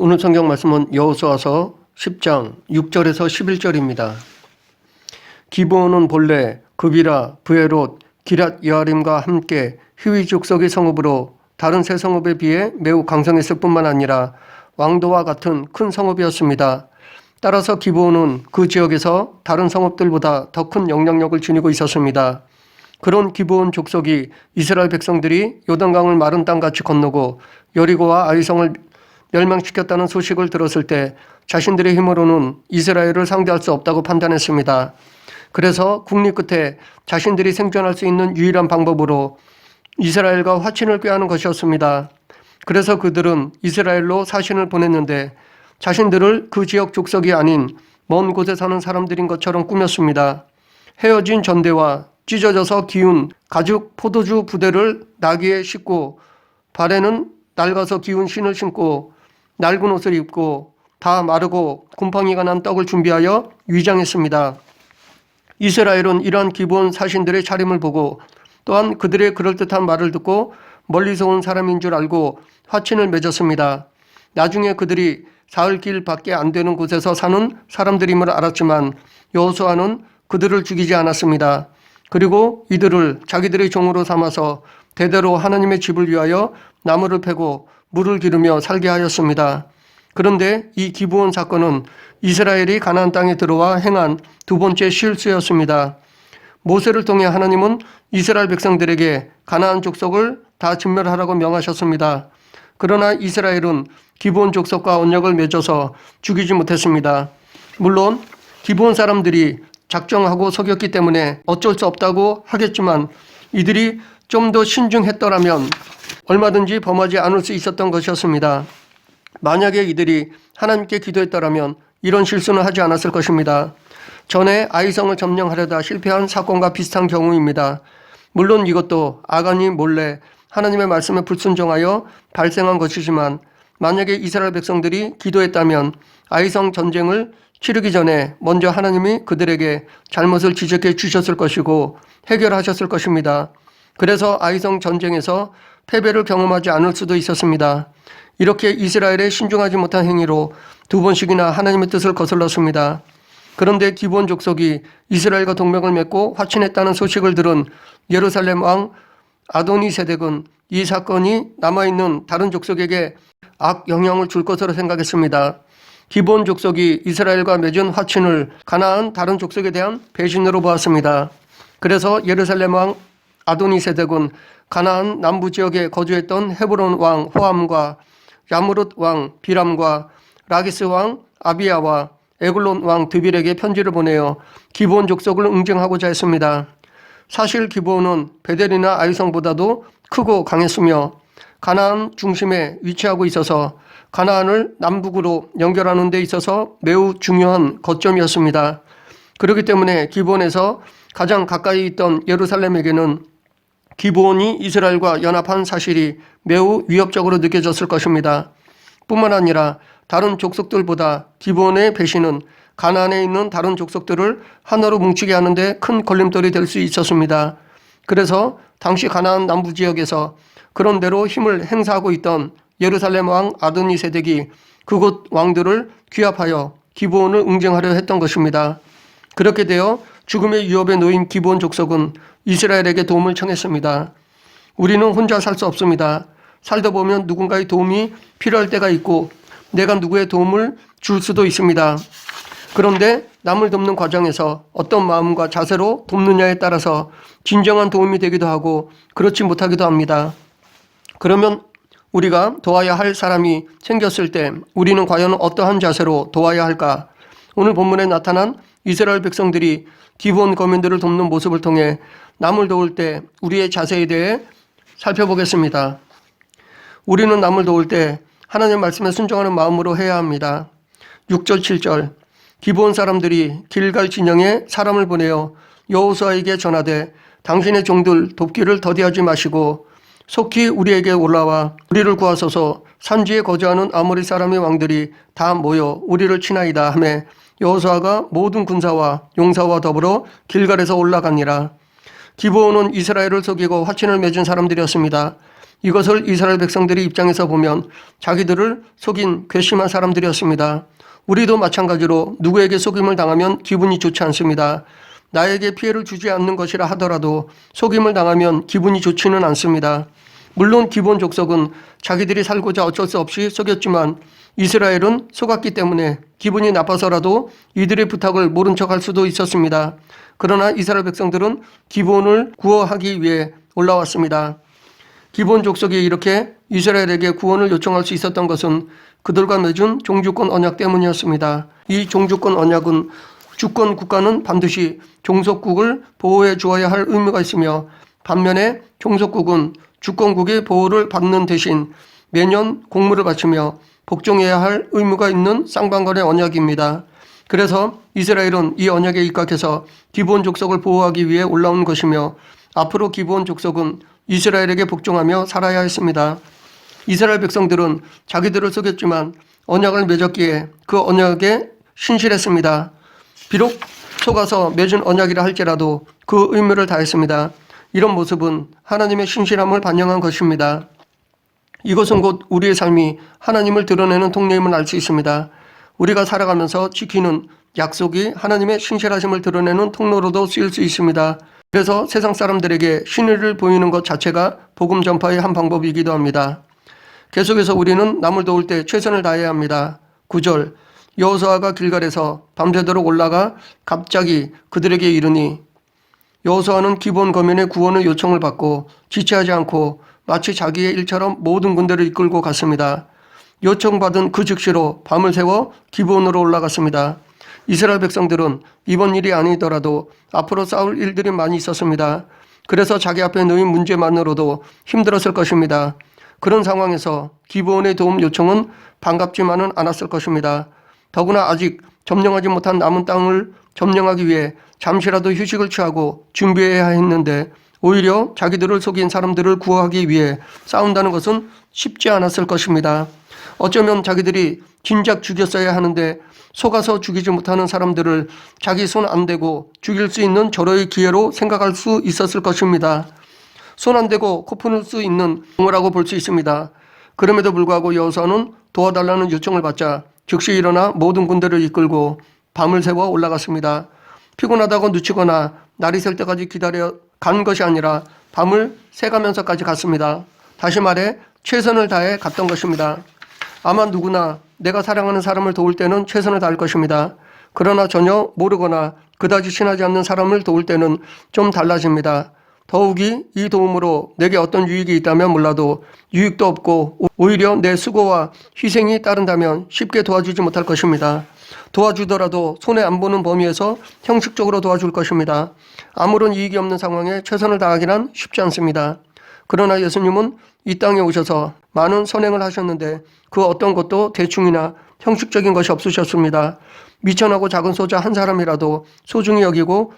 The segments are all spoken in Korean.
오늘 성경 말씀은 여호수아서 10장 6절에서 11절입니다. 기브온은 본래 그비라, 브에롯, 기랏 여아림과 함께 히위 족속의 성읍으로 다른 세 성읍에 비해 매우 강성했을 뿐만 아니라 왕도와 같은 큰 성읍이었습니다. 따라서 기브온은 그 지역에서 다른 성읍들보다 더 큰 영향력을 지니고 있었습니다. 그런 기브온 족속이 이스라엘 백성들이 요단강을 마른 땅같이 건너고 여리고와 아이성을 멸망시켰다는 소식을 들었을 때 자신들의 힘으로는 이스라엘을 상대할 수 없다고 판단했습니다. 그래서 국리 끝에 자신들이 생존할 수 있는 유일한 방법으로 이스라엘과 화친을 꾀하는 것이었습니다. 그래서 그들은 이스라엘로 사신을 보냈는데 자신들을 그 지역 족속이 아닌 먼 곳에 사는 사람들인 것처럼 꾸몄습니다. 헤어진 전대와 찢어져서 기운 가죽 포도주 부대를 나귀에 싣고 발에는 낡아서 기운 신을 신고 낡은 옷을 입고 다 마르고 곰팡이가 난 떡을 준비하여 위장했습니다. 이스라엘은 이러한 기브온 사신들의 차림을 보고 또한 그들의 그럴듯한 말을 듣고 멀리서 온 사람인 줄 알고 화친을 맺었습니다. 나중에 그들이 사흘길 밖에 안 되는 곳에서 사는 사람들임을 알았지만 여호수아는 그들을 죽이지 않았습니다. 그리고 이들을 자기들의 종으로 삼아서 대대로 하나님의 집을 위하여 나무를 패고 물을 기르며 살게 하였습니다. 그런데 이 기브온 사건은 이스라엘이 가나안 땅에 들어와 행한 두 번째 실수였습니다. 모세를 통해 하나님은 이스라엘 백성들에게 가나안 족속을 다 진멸하라고 명하셨습니다. 그러나 이스라엘은 기브온 족속과 언약을 맺어서 죽이지 못했습니다. 물론 기브온 사람들이 작정하고 속였기 때문에 어쩔 수 없다고 하겠지만 이들이 좀 더 신중했더라면 얼마든지 범하지 않을 수 있었던 것이었습니다. 만약에 이들이 하나님께 기도했더라면 이런 실수는 하지 않았을 것입니다. 전에 아이성을 점령하려다 실패한 사건과 비슷한 경우입니다. 물론 이것도 아간이 몰래 하나님의 말씀에 불순종하여 발생한 것이지만 만약에 이스라엘 백성들이 기도했다면 아이성 전쟁을 치르기 전에 먼저 하나님이 그들에게 잘못을 지적해 주셨을 것이고 해결하셨을 것입니다. 그래서 아이성 전쟁에서 패배를 경험하지 않을 수도 있었습니다. 이렇게 이스라엘의 신중하지 못한 행위로 두 번씩이나 하나님의 뜻을 거슬렀습니다. 그런데 기브온 족속이 이스라엘과 동맹을 맺고 화친했다는 소식을 들은 예루살렘 왕 아도니세덱은 이 사건이 남아있는 다른 족속에게 악영향을 줄 것으로 생각했습니다. 기브온 족속이 이스라엘과 맺은 화친을 가나안 다른 족속에 대한 배신으로 보았습니다. 그래서 예루살렘 왕 아도니세덱은 가나안 남부 지역에 거주했던 헤브론 왕 호함과 야무룻 왕 비람과 라기스 왕 아비야와 에글론 왕 드빌에게 편지를 보내어 기브온 족속을 응징하고자 했습니다. 사실 기브온은 베델이나 아이성보다도 크고 강했으며 가나안 중심에 위치하고 있어서 가나안을 남북으로 연결하는 데 있어서 매우 중요한 거점이었습니다. 그렇기 때문에 기브온에서 가장 가까이 있던 예루살렘에게는 기브온이 이스라엘과 연합한 사실이 매우 위협적으로 느껴졌을 것입니다. 뿐만 아니라 다른 족속들보다 기브온의 배신은 가나안에 있는 다른 족속들을 하나로 뭉치게 하는데 큰 걸림돌이 될 수 있었습니다. 그래서 당시 가나안 남부 지역에서 그런 대로 힘을 행사하고 있던 예루살렘 왕 아도니세덱이 그곳 왕들을 규합하여 기브온을 응징하려 했던 것입니다. 그렇게 되어 죽음의 위협에 놓인 기브온 족속은 이스라엘에게 도움을 청했습니다. 우리는 혼자 살 수 없습니다. 살다 보면 누군가의 도움이 필요할 때가 있고 내가 누구의 도움을 줄 수도 있습니다. 그런데 남을 돕는 과정에서 어떤 마음과 자세로 돕느냐에 따라서 진정한 도움이 되기도 하고 그렇지 못하기도 합니다. 그러면 우리가 도와야 할 사람이 생겼을 때 우리는 과연 어떠한 자세로 도와야 할까? 오늘 본문에 나타난 이스라엘 백성들이 기브온 거민들을 돕는 모습을 통해 남을 도울 때 우리의 자세에 대해 살펴보겠습니다. 우리는 남을 도울 때 하나님의 말씀에 순종하는 마음으로 해야 합니다. 6절 7절 기브온 사람들이 길갈 진영에 사람을 보내어 여호수아에게 전하되 당신의 종들 돕기를 더디하지 마시고 속히 우리에게 올라와 우리를 구하소서. 산지에 거주하는 아모리 사람의 왕들이 다 모여 우리를 치나이다 하매 여호수아가 모든 군사와 용사와 더불어 길갈에서 올라가니라. 기브온은 이스라엘을 속이고 화친을 맺은 사람들이었습니다. 이것을 이스라엘 백성들의 입장에서 보면 자기들을 속인 괘씸한 사람들이었습니다. 우리도 마찬가지로 누구에게 속임을 당하면 기분이 좋지 않습니다. 나에게 피해를 주지 않는 것이라 하더라도 속임을 당하면 기분이 좋지는 않습니다. 물론 기본 족속은 자기들이 살고자 어쩔 수 없이 속였지만 이스라엘은 속았기 때문에 기분이 나빠서라도 이들의 부탁을 모른 척할 수도 있었습니다. 그러나 이스라엘 백성들은 기본을 구원하기 위해 올라왔습니다. 기본 족속이 이렇게 이스라엘에게 구원을 요청할 수 있었던 것은 그들과 맺은 종주권 언약 때문이었습니다. 이 종주권 언약은 주권 국가는 반드시 종속국을 보호해 주어야 할 의무가 있으며 반면에 종속국은 주권국의 보호를 받는 대신 매년 공물을 바치며 복종해야 할 의무가 있는 쌍방간의 언약입니다. 그래서 이스라엘은 이 언약에 입각해서 기본 족속을 보호하기 위해 올라온 것이며 앞으로 기본 족속은 이스라엘에게 복종하며 살아야 했습니다. 이스라엘 백성들은 자기들을 속였지만 언약을 맺었기에 그 언약에 신실했습니다. 비록 속아서 맺은 언약이라 할지라도 그 의무를 다했습니다. 이런 모습은 하나님의 신실함을 반영한 것입니다. 이것은 곧 우리의 삶이 하나님을 드러내는 통로임을 알 수 있습니다. 우리가 살아가면서 지키는 약속이 하나님의 신실하심을 드러내는 통로로도 쓰일 수 있습니다. 그래서 세상 사람들에게 신의를 보이는 것 자체가 복음 전파의 한 방법이기도 합니다. 계속해서 우리는 남을 도울 때 최선을 다해야 합니다. 9절 여호수아가 길갈에서 밤새도록 올라가 갑자기 그들에게 이르니 여호수아는 기본 거민의 구원의 요청을 받고 지체하지 않고 마치 자기의 일처럼 모든 군대를 이끌고 갔습니다. 요청받은 그 즉시로 밤을 새워 기본으로 올라갔습니다. 이스라엘 백성들은 이번 일이 아니더라도 앞으로 싸울 일들이 많이 있었습니다. 그래서 자기 앞에 놓인 문제만으로도 힘들었을 것입니다. 그런 상황에서 기브온의 도움 요청은 반갑지만은 않았을 것입니다. 더구나 아직 점령하지 못한 남은 땅을 점령하기 위해 잠시라도 휴식을 취하고 준비해야 했는데 오히려 자기들을 속인 사람들을 구하기 위해 싸운다는 것은 쉽지 않았을 것입니다. 어쩌면 자기들이 진작 죽였어야 하는데 속아서 죽이지 못하는 사람들을 자기 손 안 대고 죽일 수 있는 절호의 기회로 생각할 수 있었을 것입니다. 손 안 대고 코 푸는 수 있는 공이라고 볼 수 있습니다. 그럼에도 불구하고 여호수아는 도와달라는 요청을 받자 즉시 일어나 모든 군대를 이끌고 밤을 새워 올라갔습니다. 피곤하다고 늦추거나 날이 셀 때까지 기다려 간 것이 아니라 밤을 새가면서까지 갔습니다. 다시 말해 최선을 다해 갔던 것입니다. 아마 누구나 내가 사랑하는 사람을 도울 때는 최선을 다할 것입니다. 그러나 전혀 모르거나 그다지 친하지 않는 사람을 도울 때는 좀 달라집니다. 더욱이 이 도움으로 내게 어떤 유익이 있다면 몰라도 유익도 없고 오히려 내 수고와 희생이 따른다면 쉽게 도와주지 못할 것입니다. 도와주더라도 손에 안 보는 범위에서 형식적으로 도와줄 것입니다. 아무런 이익이 없는 상황에 최선을 다하기란 쉽지 않습니다. 그러나 예수님은 이 땅에 오셔서 많은 선행을 하셨는데 그 어떤 것도 대충이나 형식적인 것이 없으셨습니다. 미천하고 작은 소자 한 사람이라도 소중히 여기고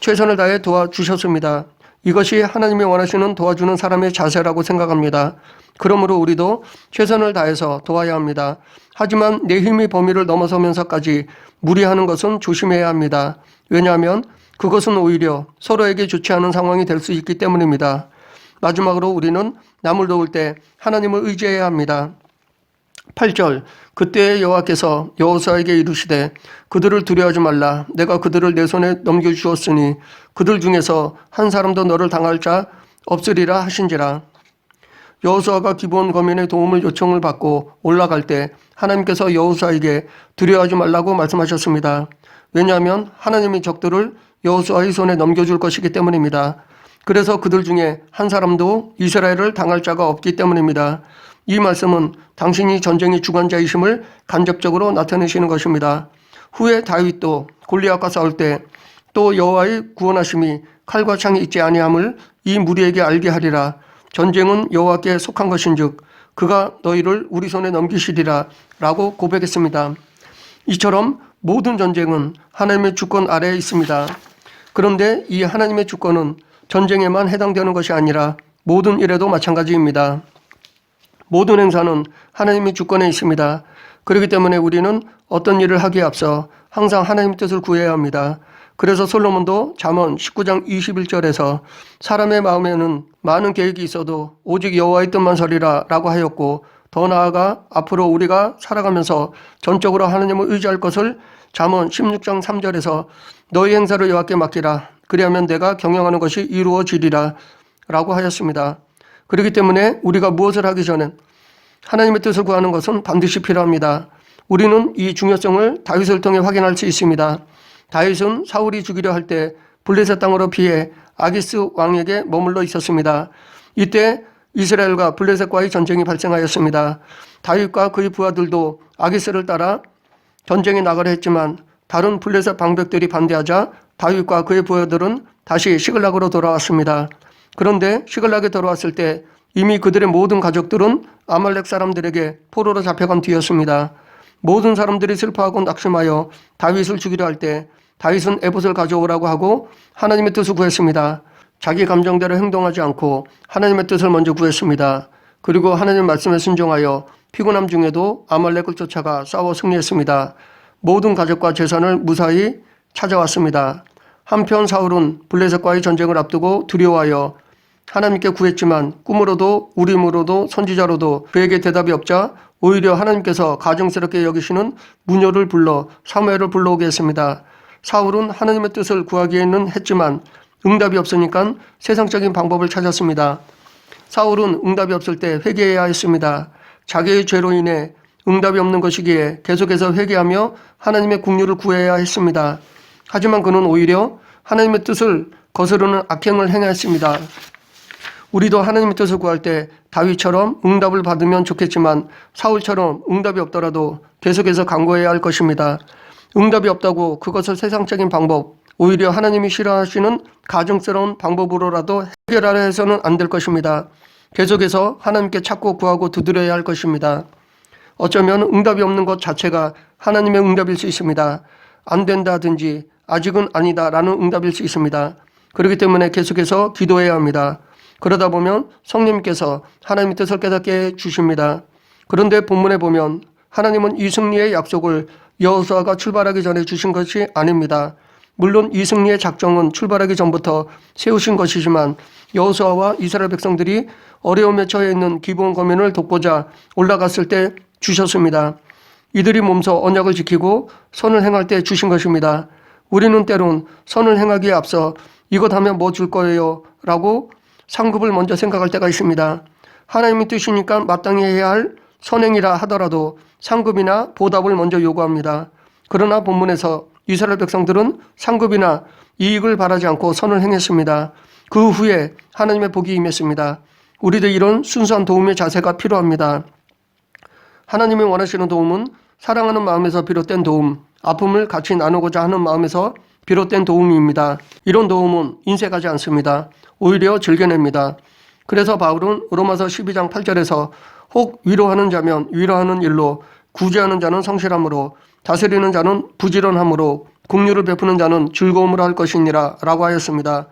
최선을 다해 도와주셨습니다. 이것이 하나님이 원하시는 도와주는 사람의 자세라고 생각합니다. 그러므로 우리도 최선을 다해서 도와야 합니다. 하지만 내 힘의 범위를 넘어서면서까지 무리하는 것은 조심해야 합니다. 왜냐하면 그것은 오히려 서로에게 좋지 않은 상황이 될 수 있기 때문입니다. 마지막으로 우리는 남을 도울 때 하나님을 의지해야 합니다. 8절 그때 여호와께서 여호수아에게 이르시되 그들을 두려워하지 말라. 내가 그들을 내 손에 넘겨주었으니 그들 중에서 한 사람도 너를 당할 자 없으리라 하신지라. 여호수아가 기브온 거민의 도움을 요청을 받고 올라갈 때 하나님께서 여호수아에게 두려워하지 말라고 말씀하셨습니다. 왜냐하면 하나님이 적들을 여호수아의 손에 넘겨줄 것이기 때문입니다. 그래서 그들 중에 한 사람도 이스라엘을 당할 자가 없기 때문입니다. 이 말씀은 당신이 전쟁의 주관자이심을 간접적으로 나타내시는 것입니다. 후에 다윗도 골리앗과 싸울 때 또 여호와의 구원하심이 칼과 창이 있지 아니함을 이 무리에게 알게 하리라. 전쟁은 여호와께 속한 것인즉 그가 너희를 우리 손에 넘기시리라 라고 고백했습니다. 이처럼 모든 전쟁은 하나님의 주권 아래에 있습니다. 그런데 이 하나님의 주권은 전쟁에만 해당되는 것이 아니라 모든 일에도 마찬가지입니다. 모든 행사는 하나님의 주권에 있습니다. 그렇기 때문에 우리는 어떤 일을 하기에 앞서 항상 하나님의 뜻을 구해야 합니다. 그래서 솔로몬도 잠언 19장 21절에서 사람의 마음에는 많은 계획이 있어도 오직 여호와의 뜻만 서리라 라고 하였고, 더 나아가 앞으로 우리가 살아가면서 전적으로 하나님을 의지할 것을 잠언 16장 3절에서 너희 행사를 여호와께 맡기라. 그리하면 내가 경영하는 것이 이루어지리라 라고 하였습니다. 그렇기 때문에 우리가 무엇을 하기 전에 하나님의 뜻을 구하는 것은 반드시 필요합니다. 우리는 이 중요성을 다윗을 통해 확인할 수 있습니다. 다윗은 사울이 죽이려 할 때 블레셋 땅으로 피해 아기스 왕에게 머물러 있었습니다. 이때 이스라엘과 블레셋과의 전쟁이 발생하였습니다. 다윗과 그의 부하들도 아기스를 따라 전쟁에 나가려 했지만 다른 블레셋 방백들이 반대하자 다윗과 그의 부하들은 다시 시글락으로 돌아왔습니다. 그런데 시글락에 돌아왔을 때 이미 그들의 모든 가족들은 아말렉 사람들에게 포로로 잡혀간 뒤였습니다. 모든 사람들이 슬퍼하고 낙심하여 다윗을 죽이려 할 때 다윗은 에봇을 가져오라고 하고 하나님의 뜻을 구했습니다. 자기 감정대로 행동하지 않고 하나님의 뜻을 먼저 구했습니다. 그리고 하나님의 말씀에 순종하여 피곤함 중에도 아말렉을 쫓아가 싸워 승리했습니다. 모든 가족과 재산을 무사히 찾아왔습니다. 한편 사울은 블레셋과의 전쟁을 앞두고 두려워하여 하나님께 구했지만 꿈으로도 우림으로도 선지자로도 그에게 대답이 없자 오히려 하나님께서 가증스럽게 여기시는 무뇨를 불러 사무엘을 불러오게 했습니다. 사울은 하나님의 뜻을 구하기에는 했지만 응답이 없으니까 세상적인 방법을 찾았습니다. 사울은 응답이 없을 때 회개해야 했습니다. 자기의 죄로 인해 응답이 없는 것이기에 계속해서 회개하며 하나님의 긍휼을 구해야 했습니다. 하지만 그는 오히려 하나님의 뜻을 거스르는 악행을 행했습니다. 우리도 하나님의 뜻을 구할 때 다윗처럼 응답을 받으면 좋겠지만 사울처럼 응답이 없더라도 계속해서 간구해야 할 것입니다. 응답이 없다고 그것을 세상적인 방법, 오히려 하나님이 싫어하시는 가증스러운 방법으로라도 해결하려 해서는 안 될 것입니다. 계속해서 하나님께 찾고 구하고 두드려야 할 것입니다. 어쩌면 응답이 없는 것 자체가 하나님의 응답일 수 있습니다. 안 된다든지 아직은 아니다 라는 응답일 수 있습니다. 그렇기 때문에 계속해서 기도해야 합니다. 그러다 보면 성령님께서 하나님의 뜻을 깨닫게 해주십니다. 그런데 본문에 보면 하나님은 이 승리의 약속을 여호수아가 출발하기 전에 주신 것이 아닙니다. 물론 이 승리의 작정은 출발하기 전부터 세우신 것이지만 여호수아와 이스라엘 백성들이 어려움에 처해 있는 기브온 거민을 돕고자 올라갔을 때 주셨습니다. 이들이 몸소 언약을 지키고 선을 행할 때 주신 것입니다. 우리는 때론 선을 행하기에 앞서 이것 하면 뭐 줄 거예요? 라고 상급을 먼저 생각할 때가 있습니다. 하나님의 뜻이니까 마땅히 해야 할 선행이라 하더라도 상급이나 보답을 먼저 요구합니다. 그러나 본문에서 이스라엘 백성들은 상급이나 이익을 바라지 않고 선을 행했습니다. 그 후에 하나님의 복이 임했습니다. 우리도 이런 순수한 도움의 자세가 필요합니다. 하나님이 원하시는 도움은 사랑하는 마음에서 비롯된 도움, 아픔을 같이 나누고자 하는 마음에서 비롯된 도움입니다. 이런 도움은 인색하지 않습니다. 오히려 즐겨냅니다. 그래서 바울은 로마서 12장 8절에서 혹 위로하는 자면 위로하는 일로, 구제하는 자는 성실함으로, 다스리는 자는 부지런함으로, 긍휼을 베푸는 자는 즐거움으로 할 것이니라 라고 하였습니다.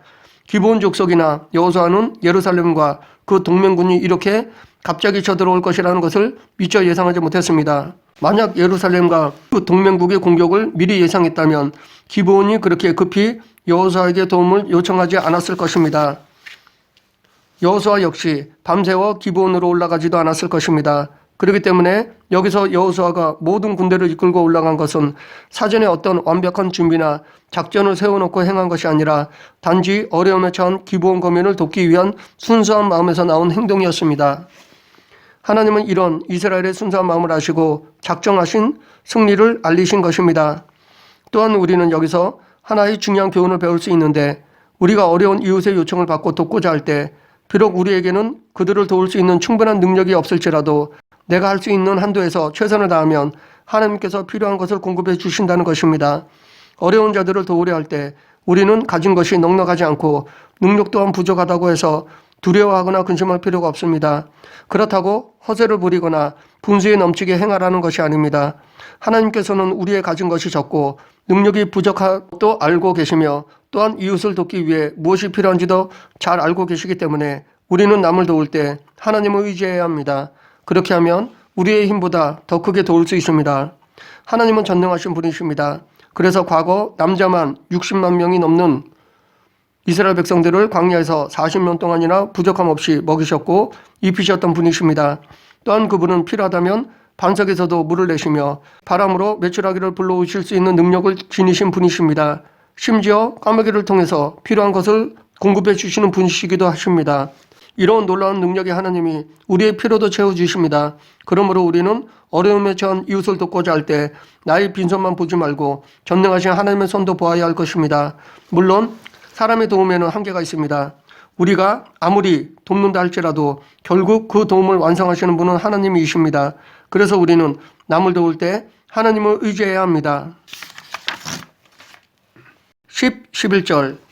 기브온 족속이나 여호수아는 예루살렘과 그 동맹군이 이렇게 갑자기 쳐들어올 것이라는 것을 미처 예상하지 못했습니다. 만약 예루살렘과 그 동맹국의 공격을 미리 예상했다면 기브온이 그렇게 급히 여호수아에게 도움을 요청하지 않았을 것입니다. 여호수아 역시 밤새워 기브온으로 올라가지도 않았을 것입니다. 그렇기 때문에 여기서 여호수아가 모든 군대를 이끌고 올라간 것은 사전에 어떤 완벽한 준비나 작전을 세워놓고 행한 것이 아니라 단지 어려움에 처한 기브온 거민을 돕기 위한 순수한 마음에서 나온 행동이었습니다. 하나님은 이런 이스라엘의 순수한 마음을 아시고 작정하신 승리를 알리신 것입니다. 또한 우리는 여기서 하나의 중요한 교훈을 배울 수 있는데, 우리가 어려운 이웃의 요청을 받고 돕고자 할 때 비록 우리에게는 그들을 도울 수 있는 충분한 능력이 없을지라도 내가 할 수 있는 한도에서 최선을 다하면 하나님께서 필요한 것을 공급해 주신다는 것입니다. 어려운 자들을 도우려 할 때 우리는 가진 것이 넉넉하지 않고 능력 또한 부족하다고 해서 두려워하거나 근심할 필요가 없습니다. 그렇다고 허세를 부리거나 분수에 넘치게 행하라는 것이 아닙니다. 하나님께서는 우리의 가진 것이 적고 능력이 부족한 것도 알고 계시며 또한 이웃을 돕기 위해 무엇이 필요한지도 잘 알고 계시기 때문에 우리는 남을 도울 때 하나님을 의지해야 합니다. 그렇게 하면 우리의 힘보다 더 크게 도울 수 있습니다. 하나님은 전능하신 분이십니다. 그래서 과거 남자만 60만 명이 넘는 이스라엘 백성들을 광야에서 40년 동안이나 부족함 없이 먹이셨고 입히셨던 분이십니다. 또한 그분은 필요하다면 반석에서도 물을 내시며 바람으로 메추라기를 불러오실 수 있는 능력을 지니신 분이십니다. 심지어 까마귀를 통해서 필요한 것을 공급해 주시는 분이시기도 하십니다. 이런 놀라운 능력의 하나님이 우리의 필요도 채워주십니다. 그러므로 우리는 어려움에 처한 이웃을 돕고자 할 때 나의 빈손만 보지 말고 전능하신 하나님의 손도 보아야 할 것입니다. 물론 사람의 도움에는 한계가 있습니다. 우리가 아무리 돕는다 할지라도 결국 그 도움을 완성하시는 분은 하나님이십니다. 그래서 우리는 남을 도울 때 하나님을 의지해야 합니다. 11절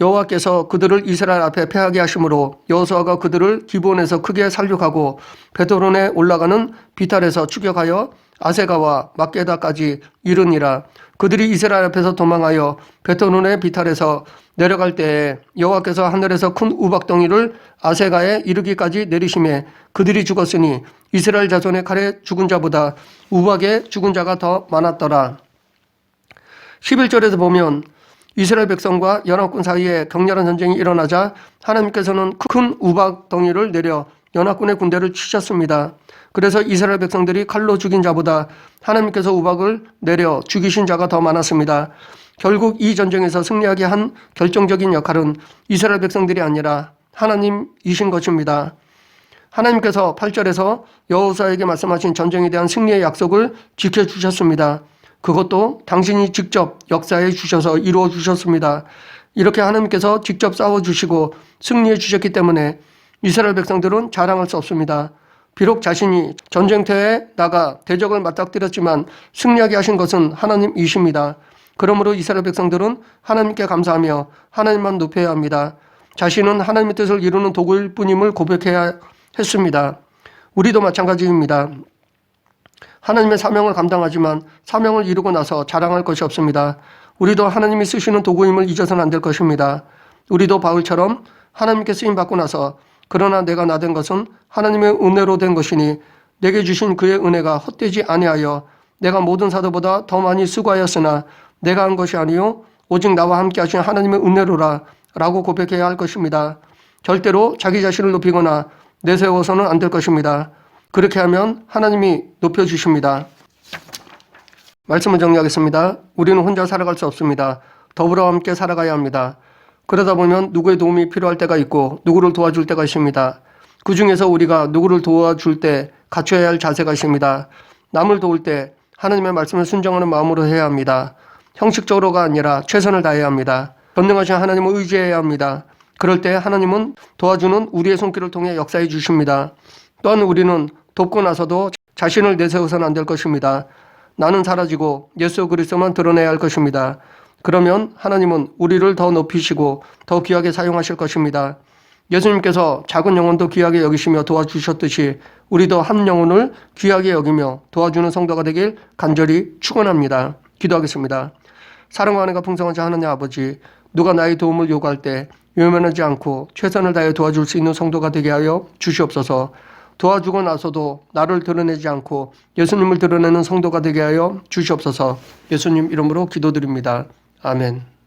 여호와께서 그들을 이스라엘 앞에 패하게 하심으로 여호수아가 그들을 기브온에서 크게 살육하고 베토론에 올라가는 비탈에서 추격하여 아세가와 막게다까지 이르니라. 그들이 이스라엘 앞에서 도망하여 베토론의 비탈에서 내려갈 때에 여호와께서 하늘에서 큰 우박덩이를 아세가에 이르기까지 내리심에 그들이 죽었으니 이스라엘 자손의 칼에 죽은 자보다 우박에 죽은 자가 더 많았더라. 11절에서 보면 이스라엘 백성과 연합군 사이에 격렬한 전쟁이 일어나자 하나님께서는 큰 우박덩이를 내려 연합군의 군대를 치셨습니다. 그래서 이스라엘 백성들이 칼로 죽인 자보다 하나님께서 우박을 내려 죽이신 자가 더 많았습니다. 결국 이 전쟁에서 승리하게 한 결정적인 역할은 이스라엘 백성들이 아니라 하나님이신 것입니다. 하나님께서 8절에서 여호수아에게 말씀하신 전쟁에 대한 승리의 약속을 지켜주셨습니다. 그것도 당신이 직접 역사해 주셔서 이루어 주셨습니다. 이렇게 하나님께서 직접 싸워주시고 승리해 주셨기 때문에 이스라엘 백성들은 자랑할 수 없습니다. 비록 자신이 전쟁터에 나가 대적을 맞닥뜨렸지만 승리하게 하신 것은 하나님이십니다. 그러므로 이스라엘 백성들은 하나님께 감사하며 하나님만 높여야 합니다. 자신은 하나님의 뜻을 이루는 도구일 뿐임을 고백해야 했습니다. 우리도 마찬가지입니다. 하나님의 사명을 감당하지만 사명을 이루고 나서 자랑할 것이 없습니다. 우리도 하나님이 쓰시는 도구임을 잊어서는 안 될 것입니다. 우리도 바울처럼 하나님께 쓰임받고 나서 그러나 내가 나된 것은 하나님의 은혜로 된 것이니 내게 주신 그의 은혜가 헛되지 아니하여 내가 모든 사도보다 더 많이 수고하였으나 내가 한 것이 아니요 오직 나와 함께 하신 하나님의 은혜로라 라고 고백해야 할 것입니다. 절대로 자기 자신을 높이거나 내세워서는 안 될 것입니다. 그렇게 하면 하나님이 높여주십니다. 말씀을 정리하겠습니다. 우리는 혼자 살아갈 수 없습니다. 더불어 함께 살아가야 합니다. 그러다 보면 누구의 도움이 필요할 때가 있고 누구를 도와줄 때가 있습니다. 그 중에서 우리가 누구를 도와줄 때 갖춰야 할 자세가 있습니다. 남을 도울 때 하나님의 말씀을 순종하는 마음으로 해야 합니다. 형식적으로가 아니라 최선을 다해야 합니다. 전능하신 하나님을 의지해야 합니다. 그럴 때 하나님은 도와주는 우리의 손길을 통해 역사해 주십니다. 또한 우리는 돕고 나서도 자신을 내세워서는 안 될 것입니다. 나는 사라지고 예수 그리스도만 드러내야 할 것입니다. 그러면 하나님은 우리를 더 높이시고 더 귀하게 사용하실 것입니다. 예수님께서 작은 영혼도 귀하게 여기시며 도와주셨듯이 우리도 한 영혼을 귀하게 여기며 도와주는 성도가 되길 간절히 축원합니다. 기도하겠습니다. 사랑과 은혜가 풍성하신 하나님 아버지, 누가 나의 도움을 요구할 때 외면하지 않고 최선을 다해 도와줄 수 있는 성도가 되게 하여 주시옵소서. 도와주고 나서도 나를 드러내지 않고 예수님을 드러내는 성도가 되게 하여 주시옵소서. 예수님 이름으로 기도드립니다. 아멘.